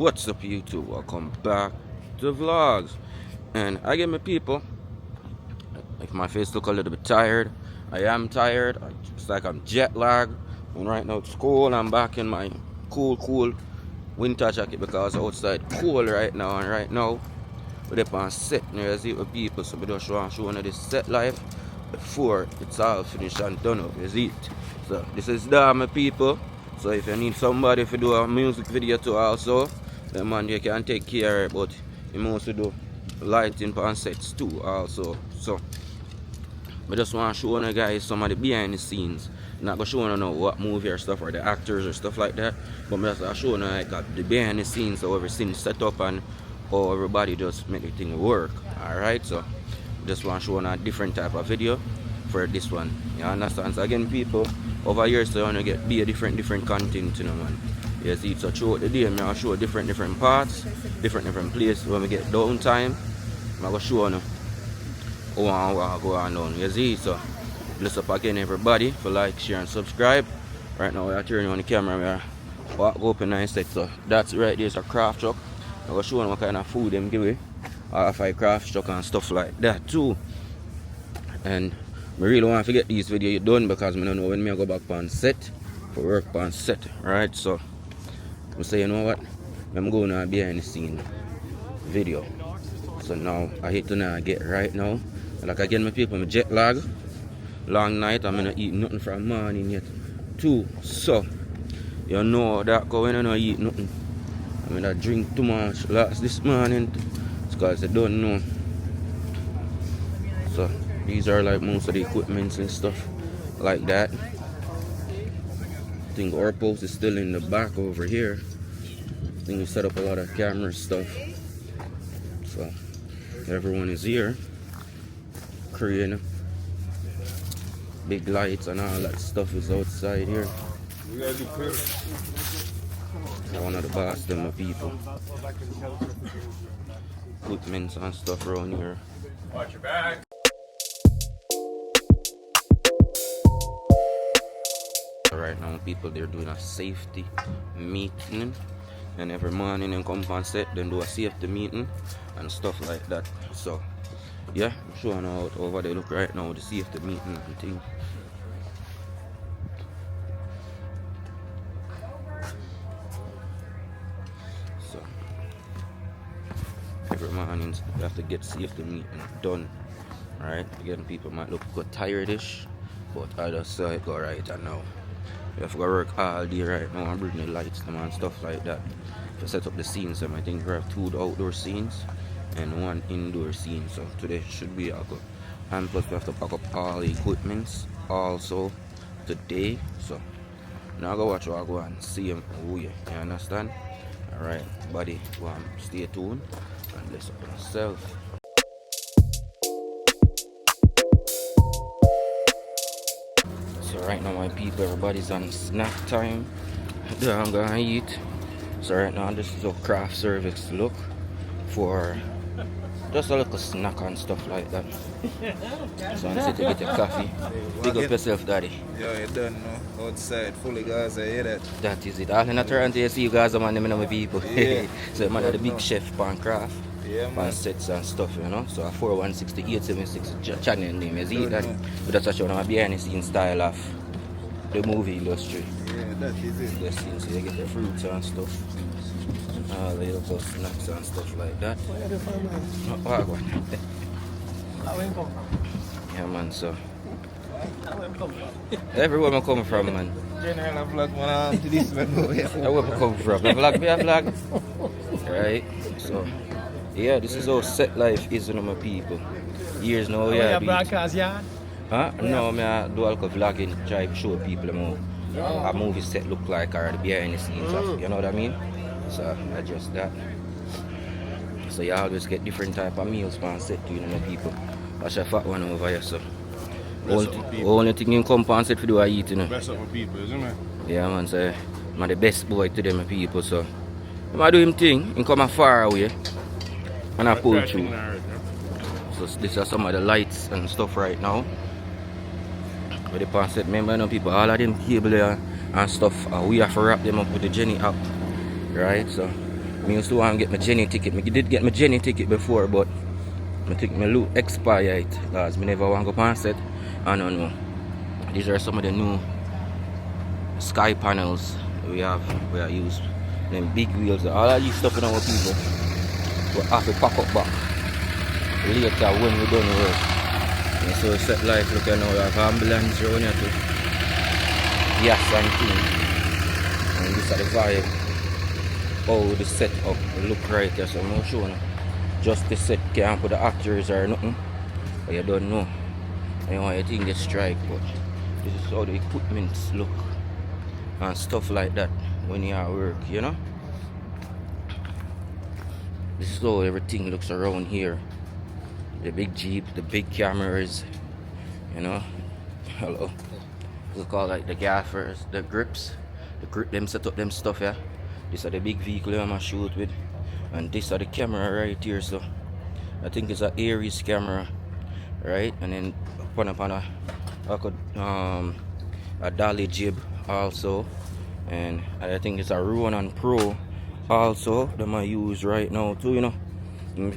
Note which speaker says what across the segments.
Speaker 1: What's up YouTube? Welcome back to vlogs. And I get my people, like my face look a little bit tired. I am tired. It's like I'm jet lagged. And right now it's cold. I'm back in my cool winter jacket because outside cold right now. And right now we're up on set near as with people. So we just want to show you this set life before it's all finished and done up. You see it? So this is that, my people. So if you need somebody to do a music video too also, the man you can take care of it, but you must do lighting on sets too also. So I just want to show you guys some of the behind the scenes. I'm not going to show you know what movie or stuff or the actors or stuff like that, but I'm just show you like the behind the scenes, how everything's set up and how everybody just make the thing work. Alright, so just want to show you a different type of video for this one. You understand? So again people, over here so you want to get be a different content, you know, man. You see, so throughout the day I'll show different parts, different places when we get downtime. I'm going to show you how I go on down. You see, so bless up again everybody for like, share and subscribe. Right now we're turning on the camera, we walk open and set. So that's right there is a craft truck. I'm going to show you what kind of food them give you. If I craft truck and stuff like that too. And I really want to get these videos done because I don't know when I go back on set for work on set, right? So I say, you know what, I'm going on behind the scene video. So now I hate to now get right now. Like again, my people, I'm jet lag, long night. I'm not eat nothing from morning yet too. So you know that going and not eat nothing. I mean I drink too much last this morning. It's because I don't know. So these are like most of the equipments and stuff like that. I think our post is still in the back over here. I think we set up a lot of camera stuff. So everyone is here creating big lights and all that stuff is outside here. One of the boss them my people. Equipments and stuff around here.
Speaker 2: Watch your back.
Speaker 1: Right now people they're doing a safety meeting, and every morning they come on set then do a safety meeting and stuff like that. So yeah, I'm showing out over there look right now the safety meeting and thing. So every morning you have to get safety meeting done. Right, again people might look tired-ish, but I just saw it go right and now. You have to go work all day right now and bring the lights and stuff like that to set up the scenes. So I think we have 2 outdoor scenes and 1 indoor scene. So today should be a good. And plus we have to pack up all the equipments also today. So now go watch what I go and see him. Oh yeah, you understand? Alright, buddy, go and stay tuned and bless up yourself. So right now my people, everybody's on snack time. I'm gonna eat. So right now this is a craft service look for just a little snack and stuff like that. So I'm sitting to get your coffee. Big up yourself, daddy.
Speaker 2: Yo, you done know. Outside, fully guys, I hear that.
Speaker 1: That is it. All in a turn to see you guys, man, them my people.
Speaker 2: Yeah.
Speaker 1: So man, the big chef pan craft.
Speaker 2: Yeah, man.
Speaker 1: And sets and stuff, you know. So a 416-876 channel name, you see that? But that's actually a behind the scenes style of the movie industry.
Speaker 2: Yeah, that is it.
Speaker 1: The scenes, so you get the fruits and stuff. All the little snacks and stuff like that. Yeah, man, so. Everywhere I come from, man.
Speaker 2: General vlog, man, to this man.
Speaker 1: Where I come from. I vlog, me a vlog. Right? So. Yeah, this is how set life is, you know, my people. Years now, yeah.
Speaker 3: Broadcast yard?
Speaker 1: Huh? No, I do a vlogging, try to show people how a movie set look like or the behind the scenes of, you know what I mean? So I just that. So you always get different type of meals on set, you know, my people. That's a fat one over here, so. Only thing you come on set for do I eat, you know.
Speaker 2: Best of my people, isn't it?
Speaker 1: Yeah, man, so I'm the best boy to them, my people, so. I do him thing, he come far away. And I pull through. So these are some of the lights and stuff right now. With the pan set, remember, you know, people, all of them cable there and stuff, we have to wrap them up with the Jenny app. Right, so Me used to want to get my Jenny ticket. Me did get my Jenny ticket before, but I think my loot expired because me never want to go past it. I don't know. These are some of the new sky panels we have used. Them big wheels, all of these stuff in our people. We have to pack up back later when we done work. And so set life look at now, we have ambulance around here too. Yes and things. And this is the vibe. How the setup look right here, so I'm not showing you. Just the set can't put the actors or nothing. But you don't know. I know you think they strike, but this is how the equipments look and stuff like that when you are at work, you know. This is how everything looks around here. The big jeep, the big cameras, you know. Hello. We call like the gaffers, the grips. The grip them set up them stuff here. These are the big vehicle I'm gonna shoot with. And this are the camera right here, so I think it's an Aries camera, right? And then upon I could a dolly jib also, and I think it's a Ronin Pro also that I use right now too, you know,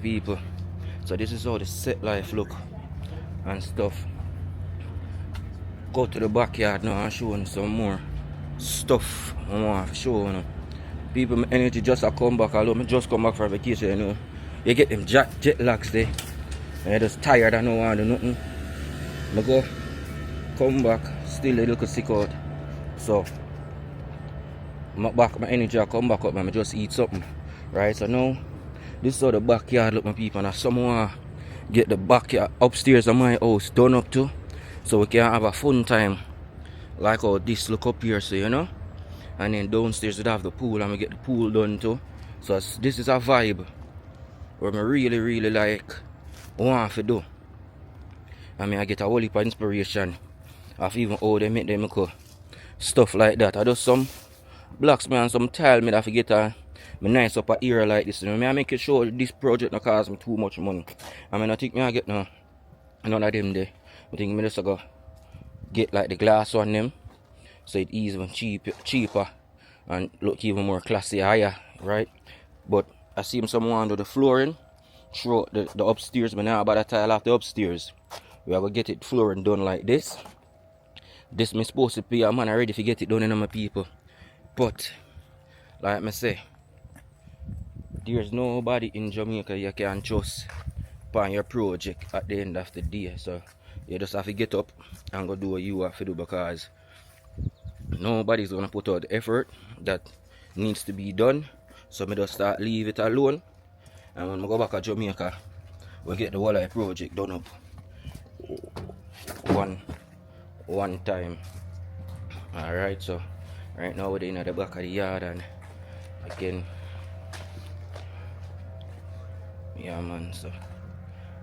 Speaker 1: people. So this is how the set life look and stuff. Go to the backyard now and show you some more stuff I want to show you. People, my energy just a come back. Although I just come back from vacation, you know. You get them jet lags there. And you're just tired and don't want to do nothing. I go, come back, still a little sick out. So, my energy I come back up and I just eat something. Right, so now, this is how the backyard look, my people. And someone get the backyard upstairs of my house done up too. So we can have a fun time. Like how this look up here, so you know. And then downstairs we have the pool and we get the pool done too. So this is a vibe where I really like want to do. I mean I get a whole heap of inspiration of even how they make them cook stuff like that. I do some blocks man, some tile me that I get a nice upper ear like this. You know, I make it sure this project not cost me too much money. I mean I think I get none of them there. I think I just go get like the glass on them. So it is even cheaper and look even more classy higher, right? But I see someone do the flooring through the upstairs, but now about the tile off the upstairs. We are gonna get it flooring done like this. This me supposed to be a man ready to get it done in my people. But like I say, there's nobody in Jamaica you can trust upon your project at the end of the day. So you just have to get up and go do what you have to do, because nobody's gonna put out the effort that needs to be done. So me just start leave it alone, and when I go back to Jamaica, we get the whole project done up one time. Alright, so right now we're in the back of the yard, and again, yeah man, so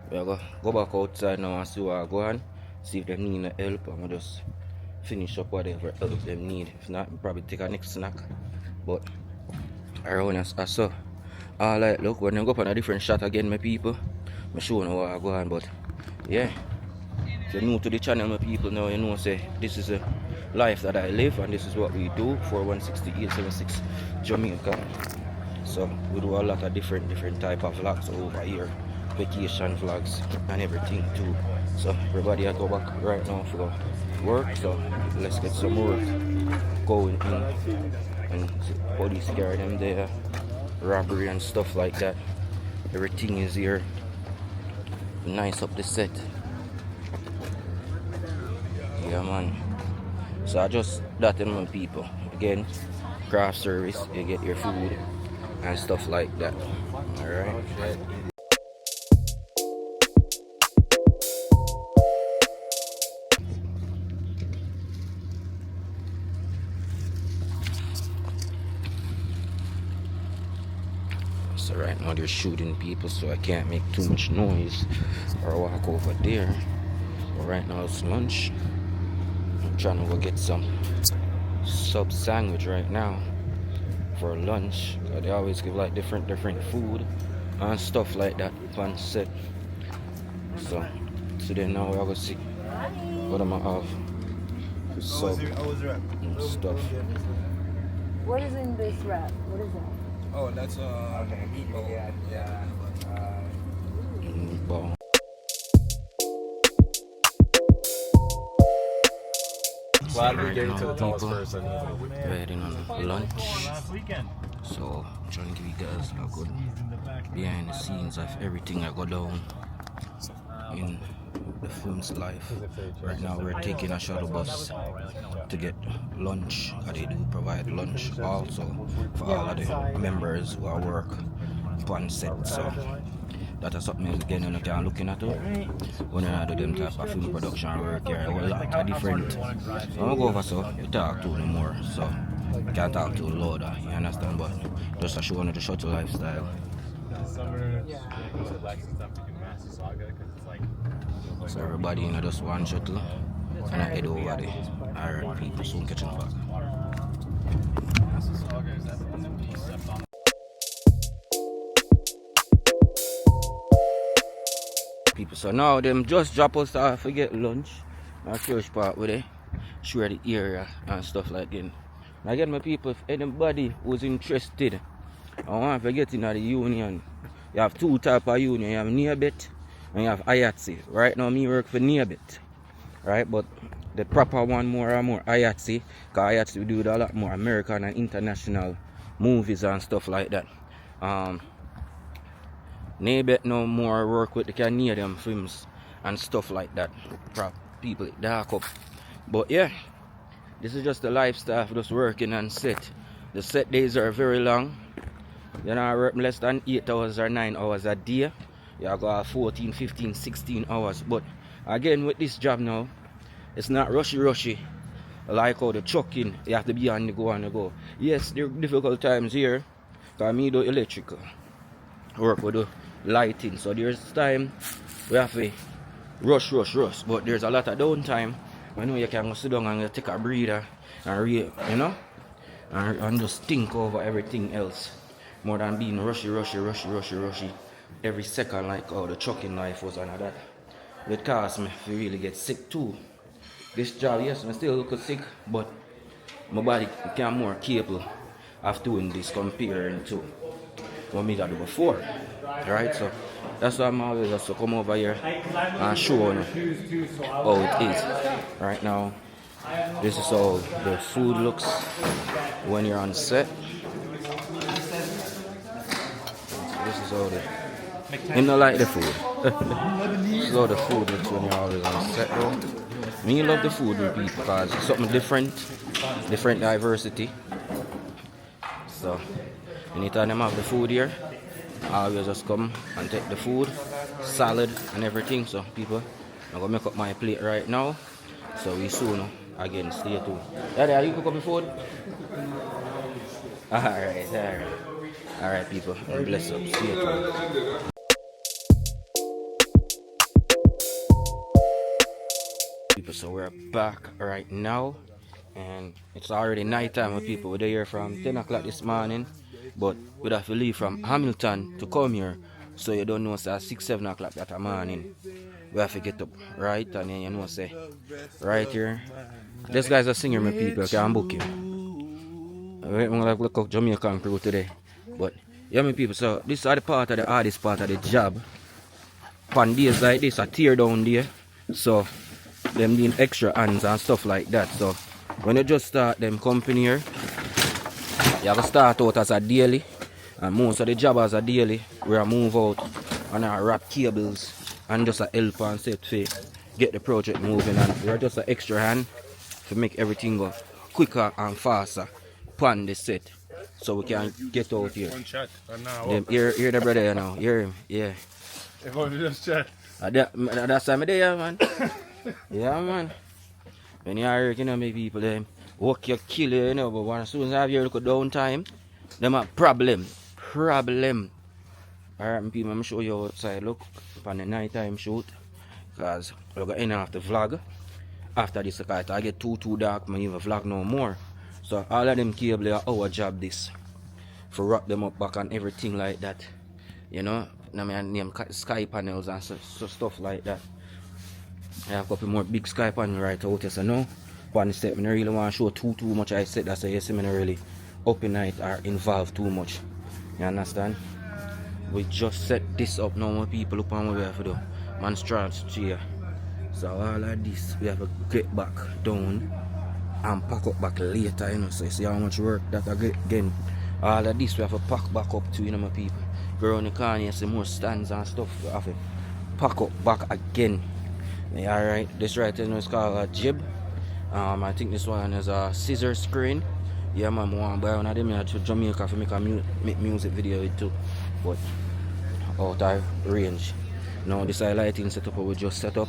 Speaker 1: we go back outside now and see what I go on, see if they need no help, and we just finish up whatever help them need. If not, probably take a next snack. But around us, I saw alright, look, when I go up on a different shot again, my people, I'm showing you what I go on. But yeah, if you're new to the channel, my people, now you know, say this is a life that I live, and this is what we do for 16876 Jamaica. So we do a lot of different type of vlogs over here, vacation vlogs and everything too. So everybody I go back right now for work, so let's get some work going in. And police scare them there, robbery and stuff like that. Everything is here. Nice up the set. Yeah man. So I just that in my people. Again, craft service, you get your food and stuff like that. Alright. So right now they're shooting people, so I can't make too much noise or walk over there. But right now it's lunch. I'm trying to go get some sub sandwich right now for lunch. They always give like different food and stuff like that on set. So today now we're gonna see what I'm gonna have for sub and stuff.
Speaker 3: What is in this wrap? What is that?
Speaker 2: Oh, that's meatball. Yeah.
Speaker 1: But
Speaker 3: Glad we
Speaker 1: right
Speaker 3: gave it
Speaker 1: now,
Speaker 3: to the tallest
Speaker 1: people,
Speaker 3: person.
Speaker 1: we're heading on lunch. So I'm trying to give you guys a good behind the scenes of everything I go down in the film's life. Right now we're taking a shuttle bus to get lunch. They do provide lunch also for all of the members who are work upon set. So that is something again you can looking at it. When I do them type of film production work here, a lot of different. So I'm go over so we talk to no more. So I can't talk to louder, you understand? But just to show you the shuttle lifestyle. So everybody in just one shuttle and I head over there. Alright, people soon catching back. People, so now them just drop us off to get lunch. My church part with it. Share the area and stuff like that. And again, my people, if anybody who's interested, I want to get into the union. You have two type of union. You have Nearbet and you have IATSE. Right now, me work for Nearbet. Right, but the proper one more and more IATSE. Because IATSE we do a lot more American and international movies and stuff like that. Nearbet no more work with the Canadian films and stuff like that. People dark up. But yeah, this is just the lifestyle of just working and set. The set days are very long. You know, I work less than 8 hours or 9 hours a day. You go 14, 15, 16 hours. But again, with this job now, it's not rushy. Like how the trucking, you have to be on the go. Yes, there are difficult times here. Because me do electrical work with the lighting. So there's time we have to rush. But there's a lot of downtime. I know you can go sit down and you take a breather and you know, and just think over everything else more than being rushy every second like how the trucking life was and all that. It cause me to really get sick too. This job, yes, I still look sick, but my body can more capable of doing this comparing to what me did before. Right, so that's why I'm always just to come over here and show you how it is. Right now, this is how the food looks when you're on set. This is how the you don't like the food. This is how the food looks when you're always on set though. Me love the food with people because it's something different diversity. So anytime them have the food here, I always just come and take the food, salad and everything. So people, I'm gonna make up my plate right now. So we soon again stay tuned. Daddy, are you cook up the food? Alright people, bless up, stay tuned. People, so we're back right now and it's already night time with people. We're here from 10 o'clock this morning, but we'd have to leave from Hamilton to come here, so you don't know it's at 6-7 o'clock that morning. We have to get up, right? And then you know say right here. This guy's a singer, my people, can book him. We're gonna look up Jamaican crew today. But yeah, my people, so this is the part of the hardest part of the job. On days like this, I tear down there. So them need extra hands and stuff like that. So when you just start them company here, you have to start out as a daily, and most of the jobbers are daily. We are move out and I wrap cables and just a help and set to get the project moving, and we're just an extra hand to make everything go quicker and faster upon the set, so we can get out here.
Speaker 3: One chat.
Speaker 1: Them, hear the brother you know, hear him, yeah.
Speaker 3: If I just chat.
Speaker 1: That's time of day, yeah, man. Yeah, man. When you are working on me people, them work you kill you, you know, but when as soon as I have your little downtime, them a problem. Alright, people, I'm show you outside look on the night time shoot. Because we're going to end off the vlog. After this, I get too dark, I even vlog no more. So all of them cable are our job this. For wrap them up back and everything like that. You know, I mean, name sky panels and so stuff like that. I have a couple more big sky panels right out here, so no. One step, I don't really want to show too much I said, that's why you see me not really up in night or involved too much You understand? We just set this up now, my people. Look on what we have to do. Man starts here. So all of this we have to get back down and pack up back later, you know. So you see how much work that I get again. All of this we have to pack back up to, you know, my people. Go around the corner, you see more stands and stuff. We have to pack up back again. Yeah, alright. This right here is called a jib. I think this one is a scissor screen. Yeah, man, I want to buy one of them here to Jamaica to make a music video with too. But out of range. Now this lighting setup we just set up.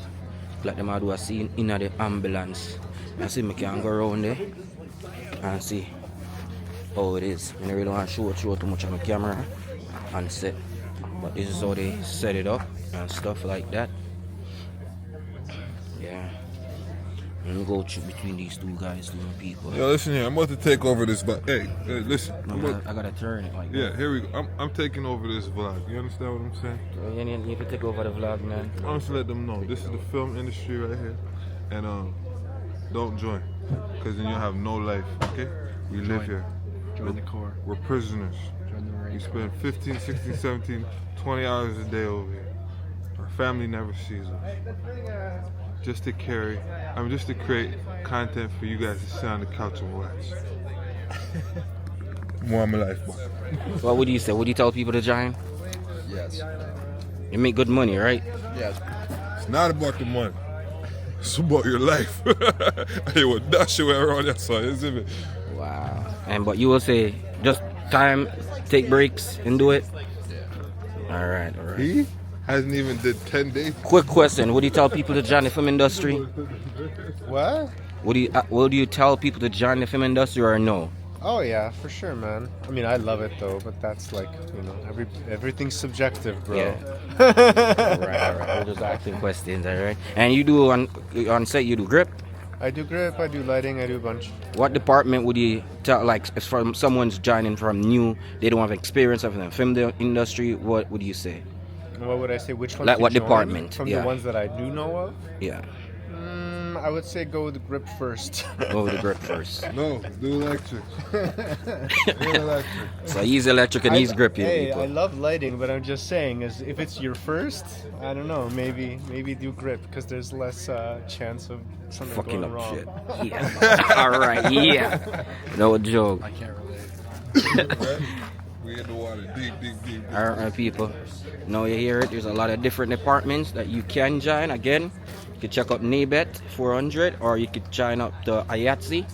Speaker 1: Like them I do a scene in the ambulance. You see me can go around there and see how it is. I don't really want to show too much on the camera and set. But this is how they set it up and stuff like that. Yeah. And go through between these two guys, two people.
Speaker 3: Yo, listen here. I'm about to take over this vlog. Hey, listen.
Speaker 1: No, I gotta turn it like that.
Speaker 3: Yeah, here we go. I'm taking over this vlog. You understand what I'm saying?
Speaker 1: So you need to take over the vlog, man.
Speaker 3: I'm just let them know this is the film industry right here, and don't join, cause then you'll have no life. Okay? We live here.
Speaker 2: Join the Corps.
Speaker 3: We're prisoners.
Speaker 2: Join the Marine
Speaker 3: We
Speaker 2: Corps.
Speaker 3: spend 15, 16, 17, 20 hours a day over here. Our family never sees us. Just to create content for you guys to sit on the couch and watch. More of my life, boy.
Speaker 1: What would you say? Would you tell people to join?
Speaker 2: Yes.
Speaker 1: You make good money, right?
Speaker 2: Yes.
Speaker 3: It's not about the money. It's about your life. Hey, what dash you around that side, isn't it?
Speaker 1: Wow. And but you will say just time, take breaks and do it?
Speaker 2: Yeah.
Speaker 1: Alright.
Speaker 3: He hasn't even did 10 days.
Speaker 1: Quick question, would you tell people to join the film industry?
Speaker 2: What?
Speaker 1: Would you tell people to join the film industry or no?
Speaker 2: Oh yeah, for sure, man. I mean, I love it though, but that's like, you know, everything's subjective, bro.
Speaker 1: Yeah. Alright. We're just asking questions, alright? And you do on set, you do grip?
Speaker 2: I do grip, I do lighting, I do a bunch.
Speaker 1: What department would you tell, like, if from someone's joining from new, they don't have experience of the film industry, what would you say?
Speaker 2: What would I say? Which one?
Speaker 1: Like
Speaker 2: to
Speaker 1: what
Speaker 2: join
Speaker 1: department?
Speaker 2: From
Speaker 1: Yeah.
Speaker 2: the ones that I do know of?
Speaker 1: Yeah.
Speaker 2: I would say go with the grip first.
Speaker 1: Go with the grip first.
Speaker 3: No, do electric. Do electric.
Speaker 1: So he's electric and he's grip, you
Speaker 2: Hey,
Speaker 1: people.
Speaker 2: I love lighting, but I'm just saying, is if it's your first, I don't know, maybe do grip because there's less chance of something
Speaker 1: Fucking
Speaker 2: going
Speaker 1: up
Speaker 2: wrong.
Speaker 1: shit. Yeah. Alright, yeah. No joke.
Speaker 2: I can't relate.
Speaker 3: We in the water, deep.
Speaker 1: Alright, people. Now you hear it. There's a lot of different departments that you can join. Again, you can check out NABET 400, or you could join up to IATSE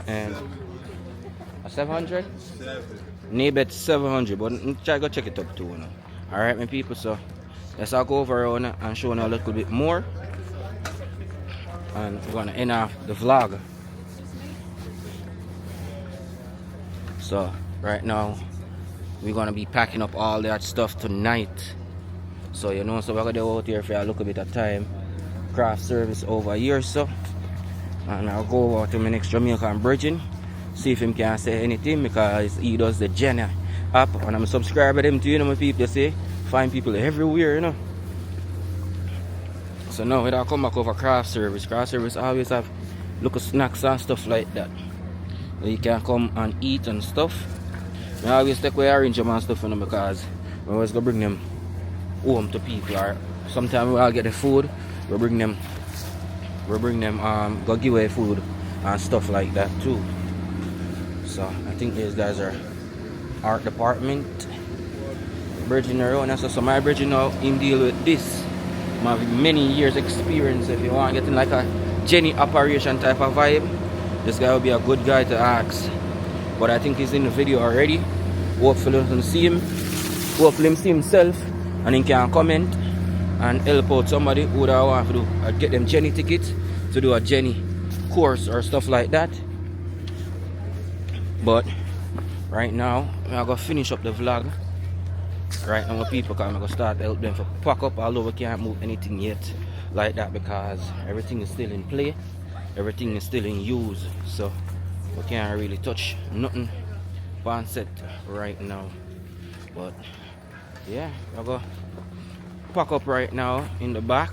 Speaker 1: and a 700. NABET 700, but try go check it up too. You know. Alright, my people. So let's all go over around and show you a little bit more. And we're gonna end off the vlog. So right now we're gonna be packing up all that stuff tonight. So you know, so we're gonna go out here for a little bit of time. Craft service over here, so. And I'll go over to my next Jamaican bridging. See if him can say anything because he does the Jenna app and I'm a subscriber to him too, you know, my people. You see, find people everywhere, you know. So now we don't come back over craft service. Craft service always have little snacks and stuff like that. You can come and eat and stuff. I always take away orange and stuff, you know, because we always go bring them home to people. Or sometimes we all get the food, we bring them go give away food and stuff like that too. So I think these guys are art department. Bridging around, and so my bridging now him deal with this. I have many years experience. If you want to get in like a Jenny operation type of vibe, this guy will be a good guy to ask. But I think he's in the video already. Hopefully you can see him. Hopefully him see himself and he can comment and help out somebody who would want to do get them Jenny tickets to do a Jenny course or stuff like that. But right now I'm gonna finish up the vlog. Right now my people, because I'm gonna start help them for pack up, although we can't move anything yet like that because everything is still in play, everything is still in use, so we can't really touch nothing on set right now. But yeah, I'm gonna pack up right now in the back,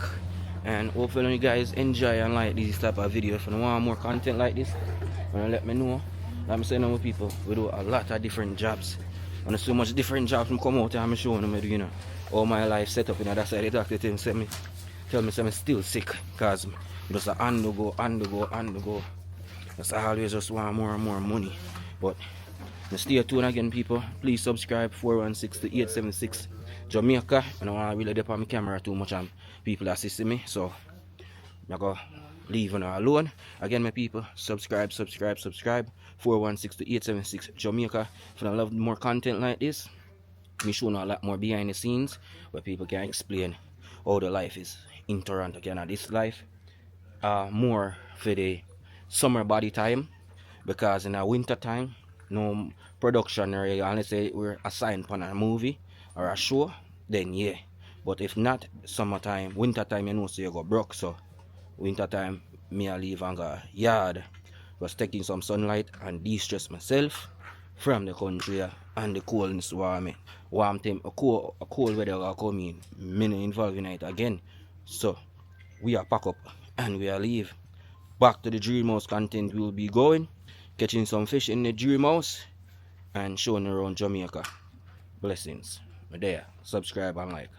Speaker 1: and hopefully you guys enjoy and like these type of videos. If you want more content like this, let me know. Like I'm saying, people, we do a lot of different jobs And so much different jobs from come out and I'm showing them, you know, all my life set up, you know, that's why the doctor tell me I'm still sick, because just a hand to go. That's always just want more and more money. But stay tuned again, people. Please subscribe 416 to 876 Jamaica. I don't want to really dip on my camera too much and people assisting me, so I'm going to leave you alone. Again, my people, subscribe 416 to 876 Jamaica. If you love more content like this, me showing a lot more behind the scenes where people can explain how the life is in Toronto, Canada. This life more for the summer body time, because in the winter time no production, or unless say we're assigned on a movie or a show, then yeah. But if not, summertime, winter time, you know, so you go broke. So winter time, me I leave and go yard, was taking some sunlight and de-stress myself from the country and the coldness warm time, a cold weather will come in, me involved in it again. So we are pack up and we are leave. Back to the dream house content, we'll be going, catching some fish in the dream house and showing around Jamaica. Blessings. There, subscribe and like.